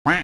All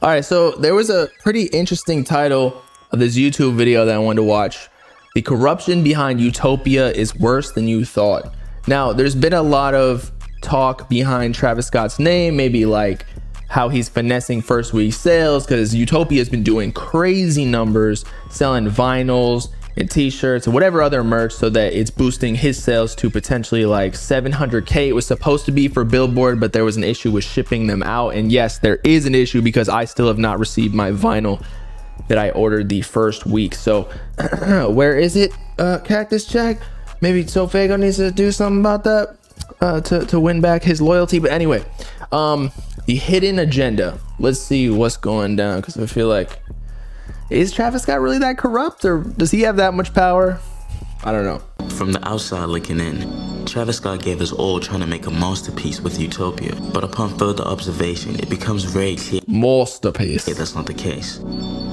right, so there was a pretty interesting title of this YouTube video that I wanted to watch. The corruption behind Utopia is worse than you thought. Now, there's been a lot of talk behind Travis Scott's name, maybe like how he's finessing first week sales, because Utopia has been doing crazy numbers, selling vinyls and t-shirts and whatever other merch, so that it's boosting his sales to potentially like 700K. It was supposed to be for Billboard, but there was an issue with shipping them out. And yes, there is an issue because I still have not received my vinyl that I ordered the first week. So where is it, Cactus Jack? Maybe Sofego needs to do something about that to win back his loyalty. But anyway, the hidden agenda. Let's see what's going down, because I feel like, is Travis Scott really that corrupt, or does he have that much power? I don't know. From the outside looking in, Travis Scott gave us all trying to make a masterpiece with Utopia, but upon further observation, it becomes very clear Masterpiece. that's not the case.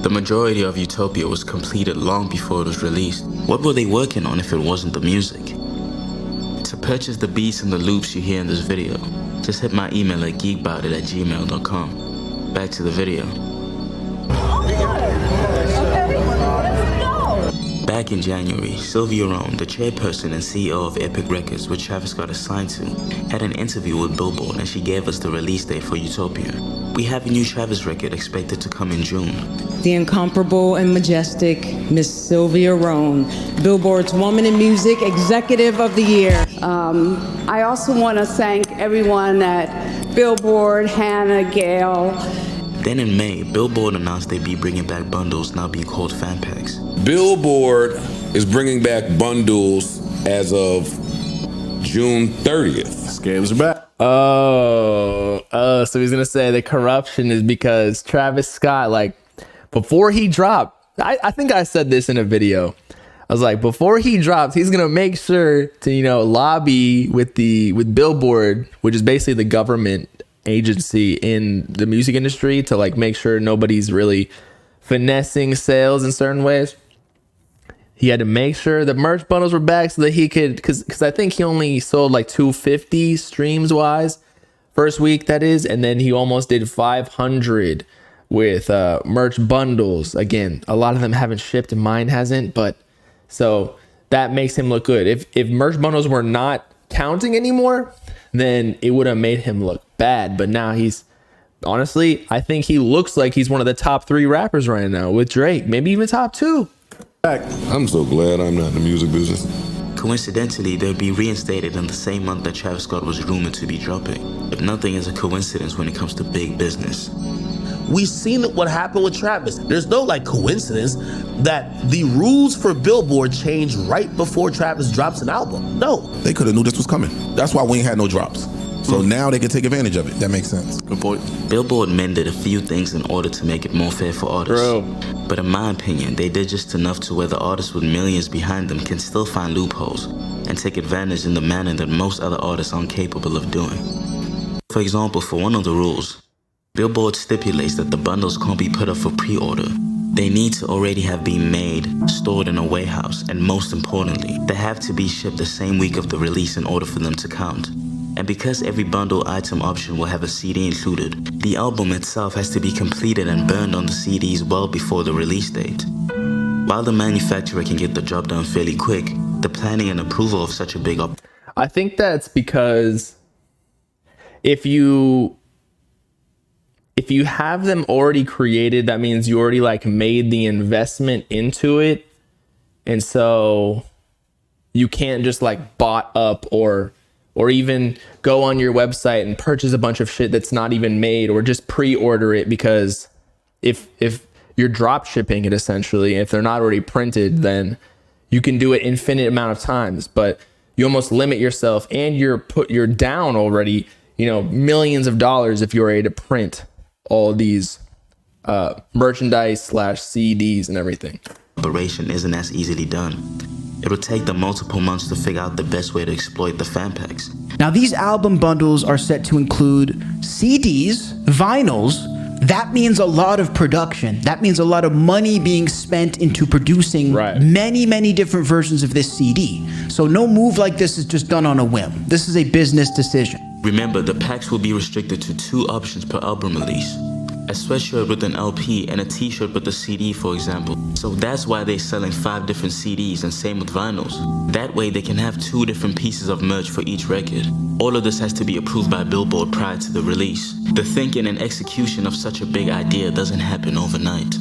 The majority of Utopia was completed long before it was released. What were they working on if it wasn't the music? To purchase the beats and the loops you hear in this video, just hit my email at geekboutit@gmail.com. Back to the video. Back in January, Sylvia Rome, the chairperson and CEO of Epic Records, which Travis got assigned to, had an interview with Billboard, and she gave us the release date for Utopia. We have a new Travis record expected to come in June. The incomparable and majestic Miss Sylvia Rome, Billboard's Woman in Music Executive of the Year. I also want to thank everyone at Billboard, Hannah, Gail. Then in May, Billboard announced they'd be bringing back bundles now being called fan packs. Billboard is bringing back bundles as of June 30th. Scams are back. So he's gonna say the corruption is because Travis Scott, like, before he dropped, I think I said this in a video. I was like, before he drops, he's gonna make sure to, you know, lobby with Billboard, which is basically the government agency in the music industry, to like make sure nobody's really finessing sales in certain ways. He had to make sure the merch bundles were back so that he could, because I think he only sold like 250 streams wise first week, that is, and then he almost did 500 with merch bundles. Again, a lot of them haven't shipped and mine hasn't, but so that makes him look good. If merch bundles were not counting anymore, then it would have made him look bad. But now he's, honestly, I think he looks like he's one of the top 3 rappers right now with Drake, maybe even top 2. I'm so glad I'm not in the music business. Coincidentally, they'll be reinstated in the same month that Travis Scott was rumored to be dropping. If nothing is a coincidence when it comes to big business. We've seen what happened with Travis. There's no like coincidence that the rules for Billboard changed right before Travis drops an album. No. They could have knew this was coming. That's why we ain't had no drops. So now they can take advantage of it. That makes sense. Good point. Billboard mended a few things in order to make it more fair for artists. But in my opinion, they did just enough to where the artists with millions behind them can still find loopholes and take advantage in the manner that most other artists aren't capable of doing. For example, for one of the rules, Billboard stipulates that the bundles can't be put up for pre-order. They need to already have been made, stored in a warehouse, and most importantly, they have to be shipped the same week of the release in order for them to count. And because every bundle item option will have a CD included, the album itself has to be completed and burned on the CDs well before the release date. While the manufacturer can get the job done fairly quick, the planning and approval of such a big I think that's because if you have them already created, that means you already like made the investment into it. And so you can't just like bot up or even go on your website and purchase a bunch of shit that's not even made, or just pre-order it, because if you're drop shipping it, essentially, if they're not already printed, then you can do it infinite amount of times, but you almost limit yourself, and you're down already, you know, millions of dollars if you're ready to print all these merchandise / CDs and everything. Operation isn't as easily done. It would take them multiple months to figure out the best way to exploit the fan packs. Now, these album bundles are set to include CDs, vinyls, that means a lot of production. That means a lot of money being spent into producing many, many different versions of this CD. So no move like this is just done on a whim. This is a business decision. Remember, the packs will be restricted to 2 options per album release. A sweatshirt with an LP and a t-shirt with a CD, for example. So that's why they're selling 5 different CDs, and same with vinyls. That way they can have 2 different pieces of merch for each record. All of this has to be approved by Billboard prior to the release. The thinking and execution of such a big idea doesn't happen overnight.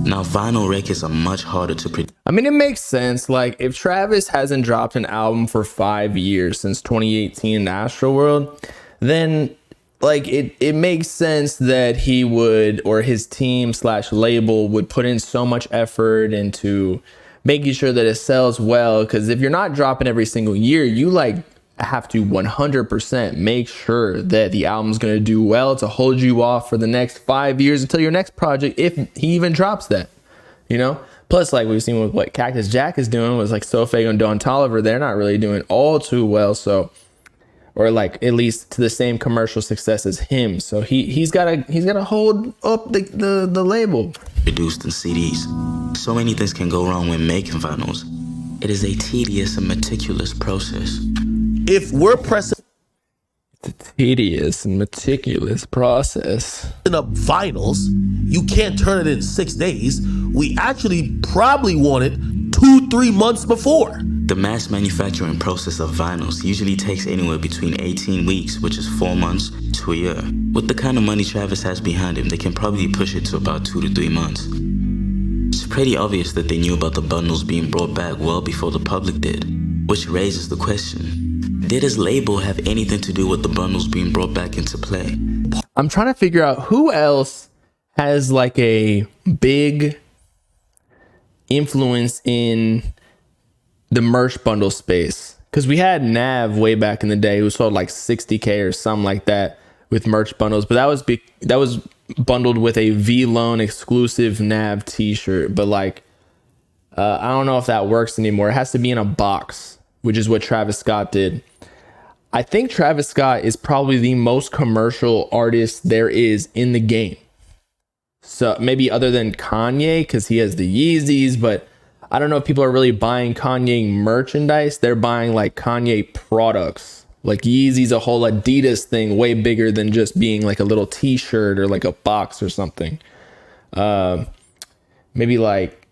Now, vinyl records are much harder to produce. I mean, it makes sense. Like, if Travis hasn't dropped an album for 5 years since 2018 Astroworld, then like it makes sense that he would, or his team / label would put in so much effort into making sure that it sells well. Because if you're not dropping every single year, you like have to 100% make sure that the album's going to do well to hold you off for the next 5 years until your next project, if he even drops that, you know. Plus, like we've seen with what Cactus Jack is doing, was like Sofago and Don Toliver, they're not really doing all too well. So, or like at least to the same commercial success as him. So he's gotta hold up the label. Produced in CDs. So many things can go wrong when making vinyls. It is a tedious and meticulous process. If we're pressing a tedious and meticulous process up vinyls, you can't turn it in 6 days. We actually probably want it 2-3 months before. The mass manufacturing process of vinyls usually takes anywhere between 18 weeks, which is 4 months, to a year. With the kind of money Travis has behind him, they can probably push it to about 2 to 3 months. It's pretty obvious that they knew about the bundles being brought back well before the public did, which raises the question, did his label have anything to do with the bundles being brought back into play? I'm trying to figure out who else has like a big influence in the merch bundle space, because we had Nav way back in the day who sold like 60K or something like that with merch bundles, but that was bundled with a V-Lone exclusive Nav t-shirt. But like I don't know if that works anymore. It has to be in a box, which is what Travis Scott did. I think Travis Scott is probably the most commercial artist there is in the game. So maybe other than Kanye, because he has the Yeezys, but I don't know if people are really buying Kanye merchandise. They're buying like Kanye products. Like Yeezy's a whole Adidas thing, way bigger than just being like a little t-shirt or like a box or something. Maybe like,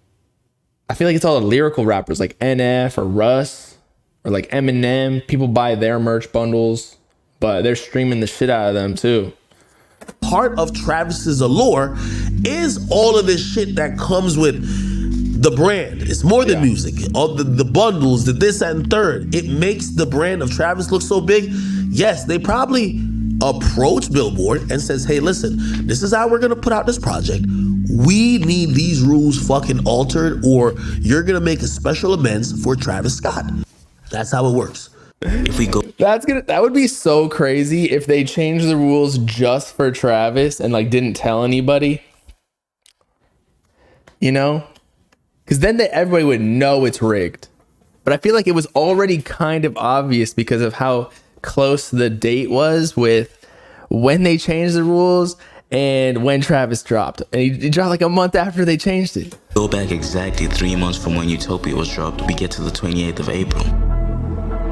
I feel like it's all the lyrical rappers like NF or Russ or like Eminem. People buy their merch bundles, but they're streaming the shit out of them too. Part of Travis's allure is all of this shit that comes with the brand. It's more than music. All the bundles, the this and third. It makes the brand of Travis look so big. Yes, they probably approach Billboard and says, hey, listen, this is how we're going to put out this project. We need these rules fucking altered, or you're going to make a special amends for Travis Scott. That's how it works. If we go, that would be so crazy if they changed the rules just for Travis and like didn't tell anybody, you know, because then everybody would know it's rigged. But I feel like it was already kind of obvious because of how close the date was with when they changed the rules and when Travis dropped. And he dropped like a month after they changed it. Go back exactly 3 months from when Utopia was dropped. We get to the 28th of April.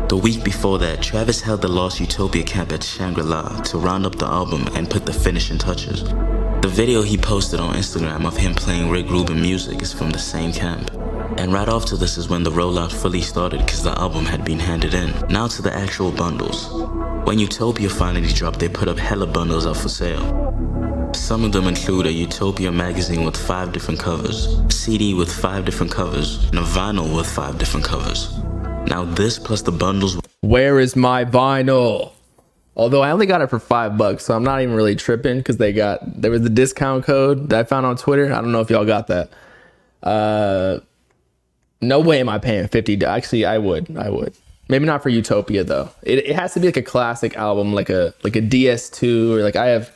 The week before that, Travis held the Lost Utopia camp at Shangri-La to round up the album and put the finishing touches. The video he posted on Instagram of him playing Rick Rubin music is from the same camp. And right after this is when the rollout fully started because the album had been handed in. Now to the actual bundles. When Utopia finally dropped, they put up hella bundles up for sale. Some of them include a Utopia magazine with 5 different covers, a CD with 5 different covers, and a vinyl with 5 different covers. Now this plus the bundles. Where is my vinyl? Although I only got it for $5, so I'm not even really tripping because there was the discount code that I found on Twitter. I don't know if y'all got that. No way am I paying $50. Actually, I would. Maybe not for Utopia though. It has to be like a classic album, like a DS2, or like I have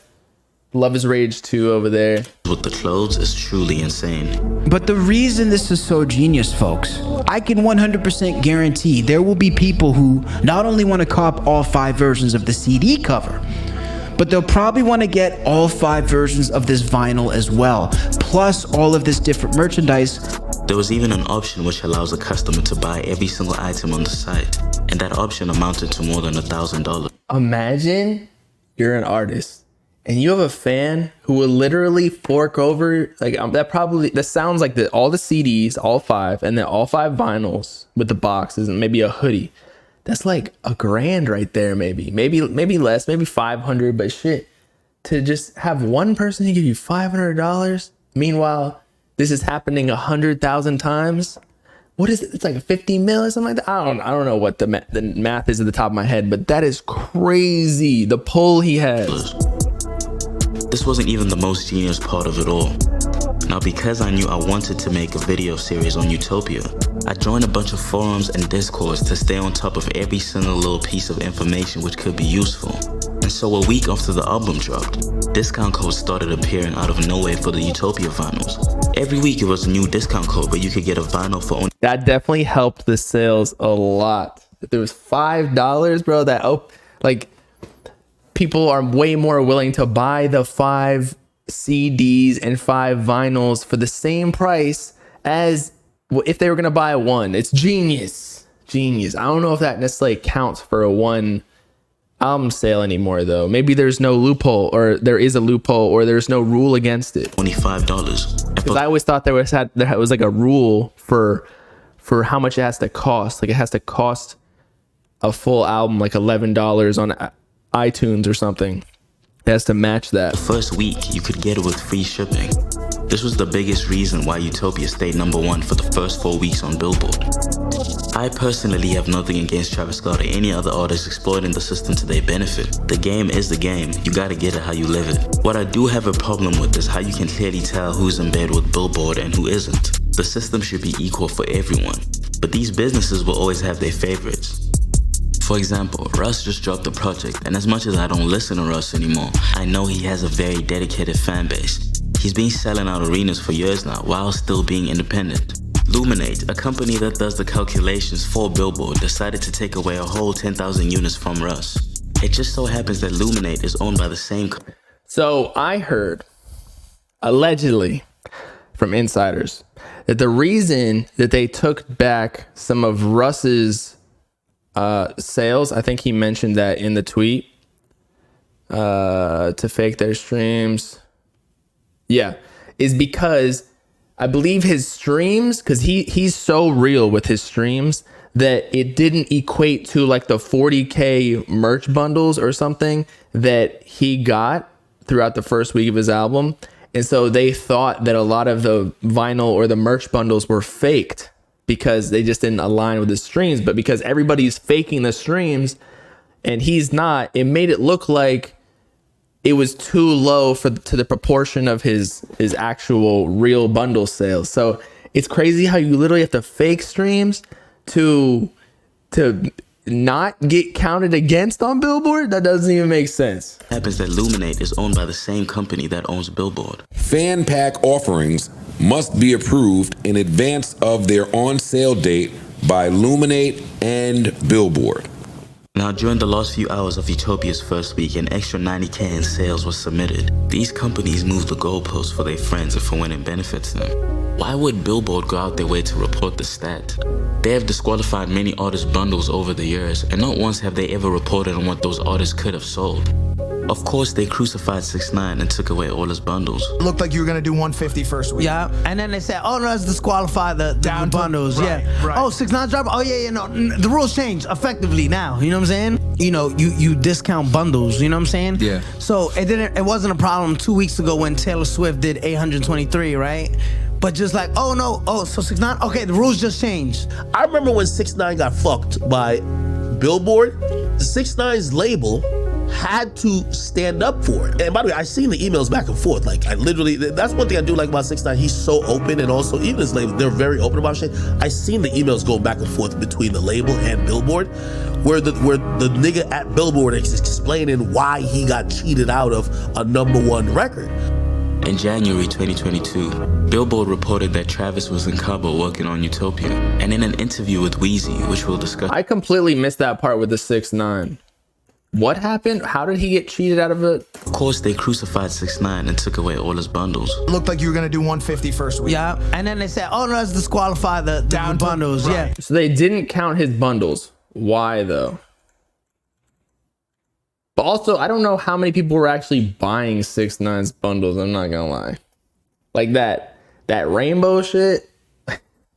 Love is Rage 2 over there. With the clothes is truly insane. But the reason this is so genius, folks, I can 100% guarantee there will be people who not only want to cop all 5 versions of the CD cover, but they'll probably want to get all 5 versions of this vinyl as well, plus all of this different merchandise. There was even an option which allows a customer to buy every single item on the site, and that option amounted to more than $1,000. Imagine you're an artist and you have a fan who will literally fork over like that sounds like all the CDs, all 5, and then all 5 vinyls with the boxes and maybe a hoodie. That's like $1,000 right there, maybe less, maybe 500, but shit, to just have one person to give you $500. Meanwhile, this is happening 100,000 times. What is it? It's like a 50 mil or something like that. I don't know what the math is at the top of my head, but that is crazy. The pull he has. This wasn't even the most genius part of it all. Now, because I knew I wanted to make a video series on Utopia, I joined a bunch of forums and discords to stay on top of every single little piece of information which could be useful. And so a week after the album dropped, discount codes started appearing out of nowhere for the Utopia vinyls. Every week it was a new discount code where you could get a vinyl for only... That definitely helped the sales a lot. If there was $5, bro, people are way more willing to buy the 5 CDs and 5 vinyls for the same price as if they were going to buy one. It's genius. I don't know if that necessarily counts for a one album sale anymore, though. Maybe there's no loophole, or there is a loophole, or there's no rule against it. $25. Because I always thought there was like a rule for how much it has to cost. Like it has to cost a full album like $11 on iTunes or something. It has to match that. The first week, you could get it with free shipping. This was the biggest reason why Utopia stayed #1 for the first 4 weeks on Billboard. I personally have nothing against Travis Scott or any other artist exploiting the system to their benefit. The game is the game. You gotta get it how you live it. What I do have a problem with is how you can clearly tell who's in bed with Billboard and who isn't. The system should be equal for everyone. But these businesses will always have their favorites. For example, Russ just dropped a project, and as much as I don't listen to Russ anymore, I know he has a very dedicated fan base. He's been selling out arenas for years now while still being independent. Luminate, a company that does the calculations for Billboard, decided to take away a whole 10,000 units from Russ. It just so happens that Luminate is owned by the same company. So I heard, allegedly, from insiders, that the reason that they took back some of Russ's sales, I think he mentioned that in the tweet, to fake their streams, is because I believe his streams, because he's so real with his streams that it didn't equate to like the 40K merch bundles or something that he got throughout the first week of his album. And so they thought that a lot of the vinyl or the merch bundles were faked because they just didn't align with his streams. But because everybody's faking the streams and he's not, it made it look like it was too low to the proportion of his actual real bundle sales. So it's crazy how you literally have to fake streams to not get counted against on Billboard. That doesn't even make sense. Happens that Luminate is owned by the same company that owns Billboard. Fan pack offerings must be approved in advance of their on-sale date by Luminate and Billboard. Now, during the last few hours of Utopia's first week, an extra 90K in sales was submitted. These companies move the goalposts for their friends and for when it benefits them. Why would Billboard go out their way to report the stat? They have disqualified many artist bundles over the years, and not once have they ever reported on what those artists could have sold. Of course, they crucified 6ix9ine and took away all his bundles. It looked like you were going to do 150 first week. Yeah, and then they said, oh, no, let's disqualify the bundles. Right, yeah. right. Oh, 6ix9ine dropped? Oh, yeah, no. The rules change effectively now. You know what I'm saying? You know, you discount bundles. You know what I'm saying? Yeah. So it wasn't a problem 2 weeks ago when Taylor Swift did 823, right? But just like, oh, no. Oh, so 6ix9ine? Okay, the rules just changed. I remember when 6ix9ine got fucked by Billboard. 6ix9ine's label had to stand up for it. And by the way, I seen the emails back and forth. Like, I literally, that's one thing I do like about 6ix9ine. He's so open, and also even his label, they're very open about shit. I seen the emails going back and forth between the label and Billboard, where the nigga at Billboard is explaining why he got cheated out of a #1 record. In January 2022, Billboard reported that Travis was in Cabo working on Utopia, and in an interview with Weezy, which we'll discuss. I completely missed that part with the 6ix9ine. What happened? How did he get cheated out of it? Of course, they crucified 6ix9ine and took away all his bundles. It looked like you were gonna do 150 first week. Yeah, and then they said, oh, no, let's disqualify the Down to- bundles. right. Yeah. So they didn't count his bundles. Why though? But also, I don't know how many people were actually buying 6ix9ine's bundles. I'm not gonna lie. Like that rainbow shit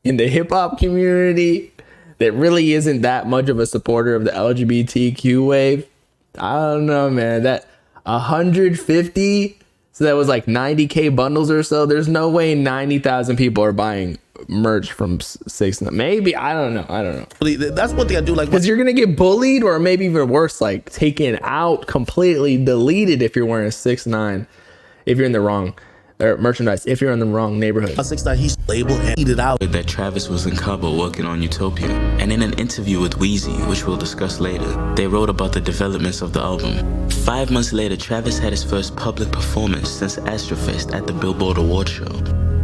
in the hip hop community that really isn't that much of a supporter of the LGBTQ wave. I don't know, man. That 150, so that was like 90K bundles or so. There's no way 90,000 people are buying merch from 6ix9ine. Maybe, I don't know. That's one thing I do like. Because you're gonna get bullied, or maybe even worse, like taken out, completely deleted if you're wearing a 6ix9ine, if you're in the wrong merchandise, if you're in the wrong neighborhood. 6ix9ine, he's labeled and heated out. That Travis was in Cabo working on Utopia. And in an interview with Weezy, which we'll discuss later, they wrote about the developments of the album. 5 months later, Travis had his first public performance since Astrofest at the Billboard Award Show.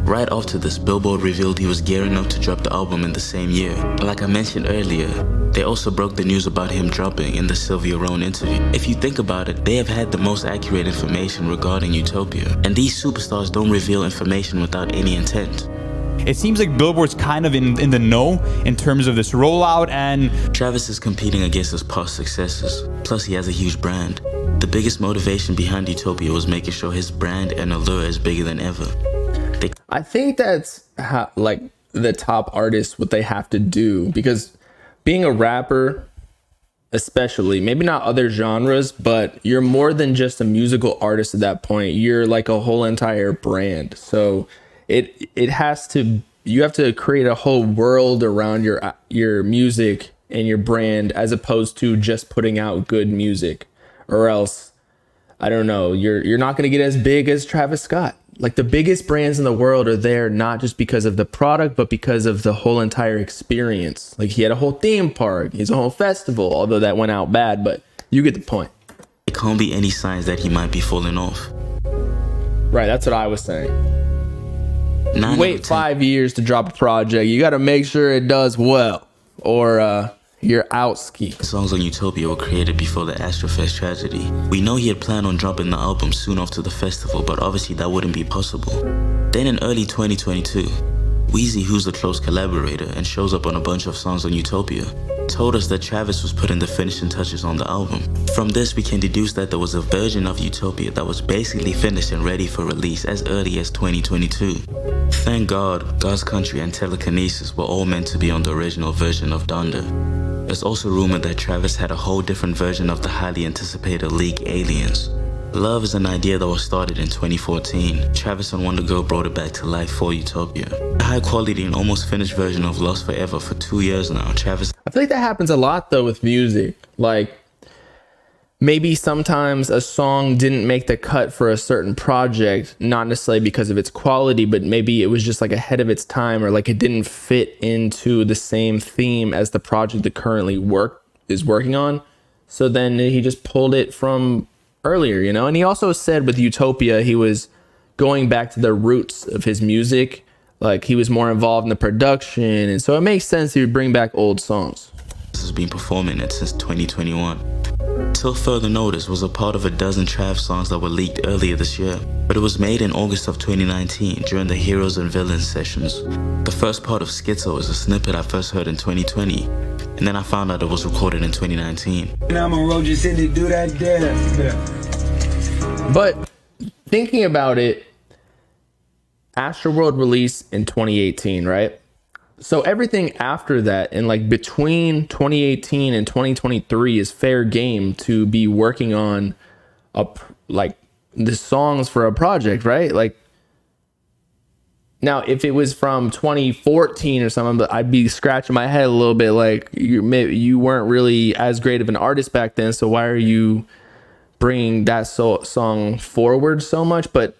Right after this, Billboard revealed he was gearing up to drop the album in the same year. Like I mentioned earlier, they also broke the news about him dropping in the Sylvia Rhone interview. If you think about it, they have had the most accurate information regarding Utopia. And these superstars don't reveal information without any intent. It seems like Billboard's kind of in the know in terms of this rollout, and Travis is competing against his past successes. Plus, he has a huge brand. The biggest motivation behind Utopia was making sure his brand and allure is bigger than ever. I think that's how, like, the top artists, what they have to do, because being a rapper, especially, maybe not other genres, but you're more than just a musical artist at that point. You're like a whole entire brand. So it has to, you have to create a whole world around your music and your brand, as opposed to just putting out good music, or else, I don't know, you're not going to get as big as Travis Scott. Like, the biggest brands in the world are there not just because of the product, but because of the whole entire experience. Like, he had a whole theme park, he's a whole festival, although that went out bad, but you get the point. There can't be any signs that he might be falling off. Right, that's what I was saying. Wait 5 years to drop a project. You got to make sure it does well, or you're out ski. Songs on Utopia were created before the Astrofest tragedy. We know he had planned on dropping the album soon after the festival, but obviously that wouldn't be possible. Then in early 2022, Weezy, who's a close collaborator and shows up on a bunch of songs on Utopia, told us that Travis was putting the finishing touches on the album. From this, we can deduce that there was a version of Utopia that was basically finished and ready for release as early as 2022. Thank God, God's Country and Telekinesis were all meant to be on the original version of Donda. There's also rumored that Travis had a whole different version of the highly anticipated leak Aliens. Love is an idea that was started in 2014. Travis and Wonder Girl brought it back to life for Utopia. A high quality and almost finished version of Lost Forever for 2 years now. Travis... I feel like that happens a lot though with music. Like, maybe sometimes a song didn't make the cut for a certain project, not necessarily because of its quality, but maybe it was just like ahead of its time, or like it didn't fit into the same theme as the project that currently is working on. So then he just pulled it from earlier, you know? And he also said with Utopia, he was going back to the roots of his music. Like, he was more involved in the production, and so it makes sense he would bring back old songs. This has been performing it since 2021. Till Further Notice was a part of a dozen Trav songs that were leaked earlier this year, but it was made in August of 2019 during the Heroes and Villains sessions. The first part of Schizo is a snippet I first heard in 2020, and then I found out it was recorded in 2019. But thinking about it, Astroworld released in 2018, right? So everything after that, and like between 2018 and 2023, is fair game to be working on like the songs for a project, right? Like, now if it was from 2014 or something, but I'd be scratching my head a little bit, like, you weren't really as great of an artist back then, so why are you bringing that song forward so much? But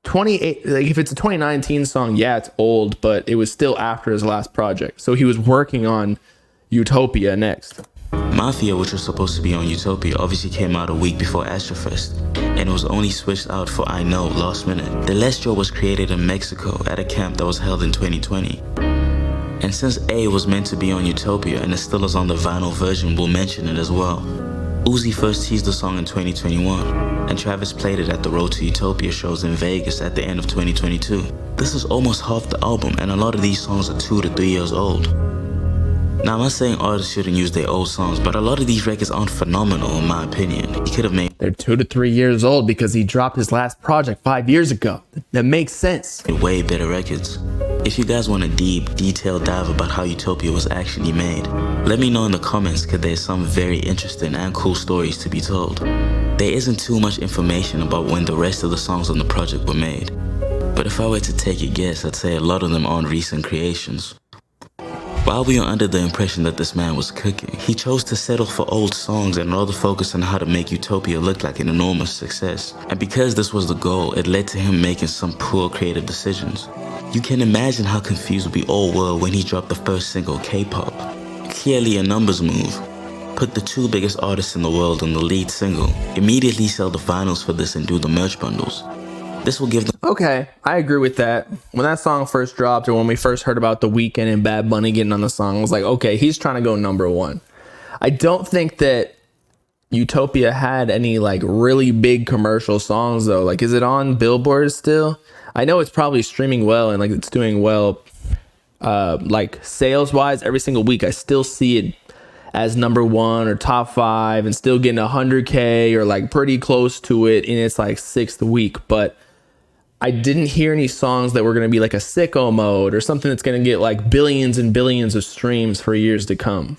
28, like, if it's a 2019 song, yeah, it's old, but it was still after his last project, so he was working on Utopia next. Mafia, which was supposed to be on Utopia, obviously came out a week before Astrofest, and it was only switched out for I Know last minute. The Lestro was created in Mexico at a camp that was held in 2020. And since A was meant to be on Utopia and it still is on the vinyl version, we'll mention it as well. Uzi first teased the song in 2021, and Travis played it at the Road to Utopia shows in Vegas at the end of 2022. This is almost half the album, and a lot of these songs are 2 to 3 years old. Now, I'm not saying artists shouldn't use their old songs, but a lot of these records aren't phenomenal in my opinion. He could have made... They're 2 to 3 years old because he dropped his last project 5 years ago. That makes sense. Way better records. If you guys want a deep, detailed dive about how Utopia was actually made, let me know in the comments because there's some very interesting and cool stories to be told. There isn't too much information about when the rest of the songs on the project were made, but if I were to take a guess, I'd say a lot of them aren't recent creations. While we are under the impression that this man was cooking, he chose to settle for old songs and rather focus on how to make Utopia look like an enormous success. And because this was the goal, it led to him making some poor creative decisions. You can imagine how confused we all were when he dropped the first single, K-pop. Clearly a numbers move. Put the 2 biggest artists in the world on the lead single, immediately sell the vinyls for this and do the merch bundles. This will give them... Okay, I agree with that. When that song first dropped, or when we first heard about The Weeknd and Bad Bunny getting on the song, I was like, okay, he's trying to go #1. I don't think that Utopia had any like really big commercial songs though. Like, is it on Billboard still? I know it's probably streaming well and like it's doing well, like sales wise every single week. I still see it as #1 or top 5 and still getting 100K or like pretty close to it in its like 6th week. But I didn't hear any songs that were going to be like a sicko mode or something that's going to get like billions and billions of streams for years to come.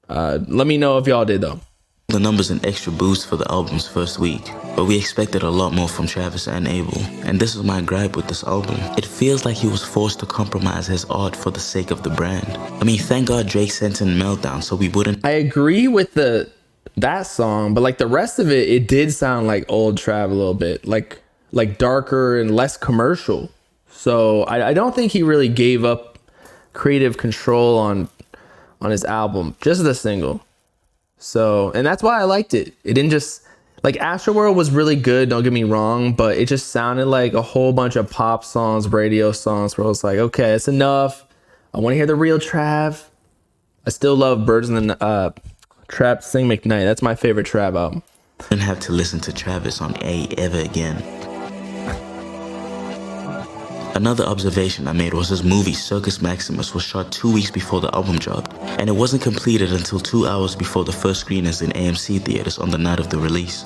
Let me know if y'all did though. The numbers an extra boost for the album's first week, but we expected a lot more from Travis and Abel, and this is my gripe with this album. It feels like he was forced to compromise his art for the sake of the brand. I mean, thank God Drake sent in Meltdown so we wouldn't... I agree with that song, but like the rest of it, it did sound like old Trav a little bit, like darker and less commercial. So I don't think he really gave up creative control on his album, just the single. So, and that's why I liked it. It didn't just, like, Astroworld was really good, don't get me wrong, but it just sounded like a whole bunch of pop songs, radio songs, where I was like, okay, it's enough. I want to hear the real Trav. I still love Birds in the Trap Sing McKnight. That's my favorite Trav album. Didn't have to listen to Travis on A ever again. Another observation I made was his movie Circus Maximus was shot 2 weeks before the album dropped, and it wasn't completed until 2 hours before the first screeners in AMC theaters on the night of the release.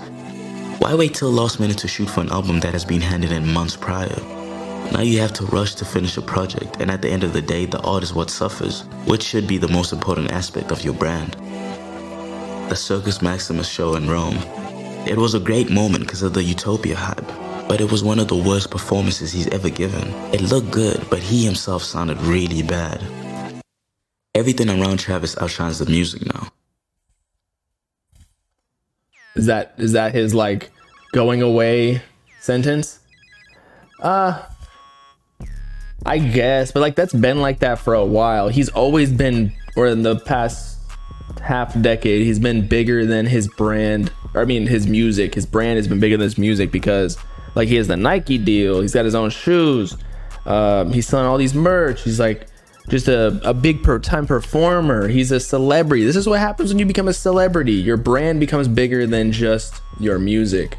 Why wait till last minute to shoot for an album that has been handed in months prior? Now you have to rush to finish a project, and at the end of the day, the art is what suffers, which should be the most important aspect of your brand. The Circus Maximus show in Rome. It was a great moment because of the Utopia hype, but it was one of the worst performances he's ever given. It looked good, but he himself sounded really bad. Everything around Travis outshines the music now. Is that his like going away sentence? I guess, but like that's been like that for a while. He's always been, or in the past half decade, he's been bigger than his brand. I mean, his music. His brand has been bigger than his music because like he has the Nike deal. He's got his own shoes. He's selling all these merch. He's like just a big time performer. He's a celebrity. This is what happens when you become a celebrity. Your brand becomes bigger than just your music.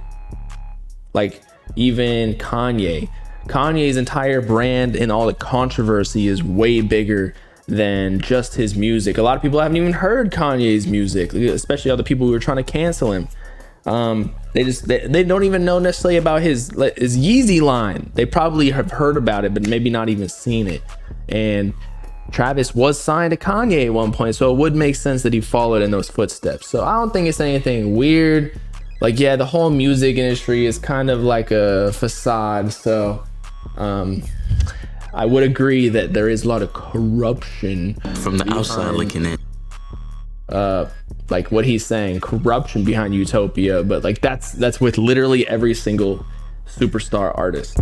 Like even Kanye's entire brand and all the controversy is way bigger than just his music. A lot of people haven't even heard Kanye's music, especially all the people who were trying to cancel him. They don't even know necessarily about his Yeezy line. They probably have heard about it, but maybe not even seen it. And Travis was signed to Kanye at one point, so it would make sense that he followed in those footsteps. So I don't think it's anything weird. Like, yeah, the whole music industry is kind of like a facade. So I would agree that there is a lot of corruption from the outside looking in. Like what he's saying, corruption behind Utopia, but like that's with literally every single superstar artist.